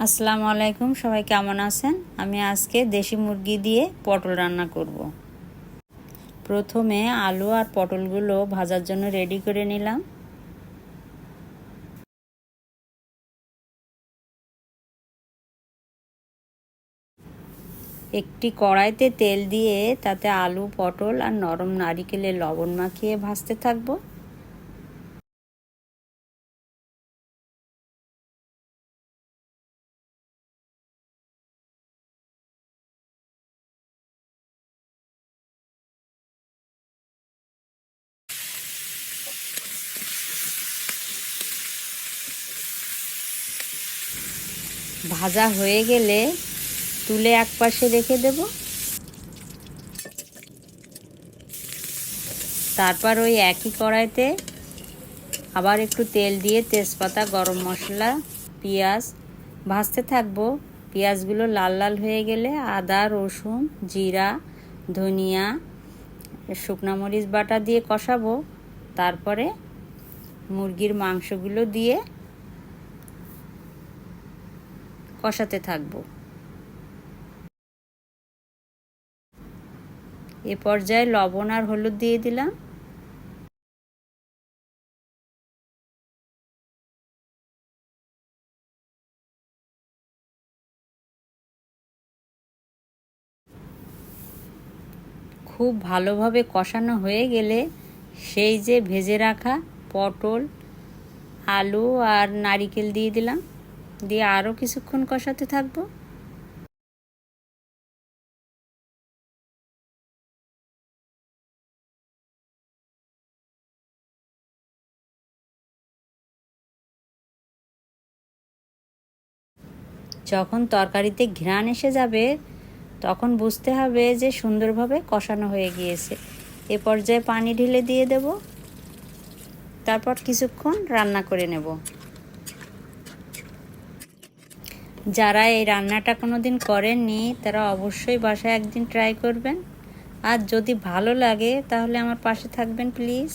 আসসালামু আলাইকুম, সবাই কেমন আছেন? আমি আজকে দেশি মুরগি দিয়ে পটল রান্না করব। প্রথমে আলু আর পটলগুলো ভাজার জন্য রেডি করে নিলাম। একটি কড়াইতে তেল দিয়ে তাতে আলু, পটল আর নরম নারিকেলের লবণ মাখিয়ে ভাজতে থাকবো। ভাজা হয়ে গেলে তুলে এক পাশে রেখে দেব। তারপর ওই একই কড়াইতে আবার একটু তেল দিয়ে তেজপাতা, গরম মশলা, পেঁয়াজ ভাজতে থাকবো। পেঁয়াজগুলো লাল লাল হয়ে গেলে আদা, রসুন, জিরা, ধনিয়া, শুকনো মরিচ বাটা দিয়ে কষাবো। তারপরে মুরগির মাংসগুলো দিয়ে কষাতে থাকবো। এ পর্যায়ে লবণ আর হলুদ দিয়ে দিলাম। খুব ভালোভাবে কষানো হয়ে গেলে সেই যে ভেজে রাখা পটল, আলু আর নারিকেল দিয়ে দিলাম, দিয়ে আরও কিছুক্ষণ কষাতে থাকবো। যখন তরকারিতে ঘ্রাণ এসে যাবে তখন বুঝতে হবে যে সুন্দরভাবে কষানো হয়ে গিয়েছে। এ পর্যায়ে পানি ঢেলে দিয়ে দেব। তারপর কিছুক্ষণ রান্না করে নেব। যারা এই রান্নাটা কোনো দিন করেননি তারা অবশ্যই বাসায় একদিন ট্রাই করবেন। আর যদি ভালো লাগে তাহলে আমার পাশে থাকবেন প্লিজ।